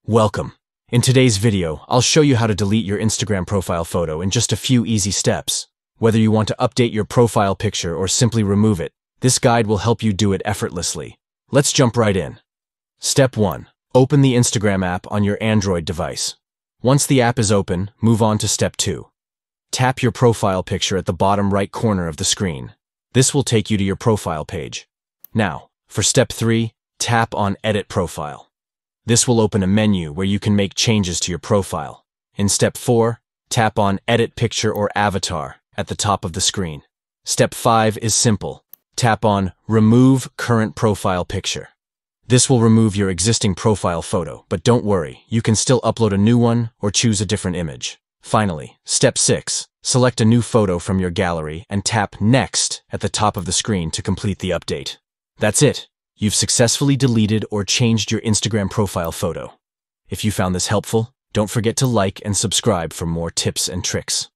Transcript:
Welcome. In today's video, I'll show you how to delete your Instagram profile photo in just a few easy steps. Whether you want to update your profile picture or simply remove it, this guide will help you do it effortlessly. Let's jump right in. Step 1. Open the Instagram app on your Android device. Once the app is open, move on to Step 2. Tap your profile picture at the bottom right corner of the screen. This will take you to your profile page. Now, for Step 3, tap on Edit Profile. This will open a menu where you can make changes to your profile. In Step 4, tap on Edit Picture or Avatar at the top of the screen. Step 5 is simple. Tap on Remove Current Profile Picture. This will remove your existing profile photo, but don't worry, you can still upload a new one or choose a different image. Finally, Step 6. Select a new photo from your gallery and tap Next at the top of the screen to complete the update. That's it. You've successfully deleted or changed your Instagram profile photo. If you found this helpful, don't forget to like and subscribe for more tips and tricks.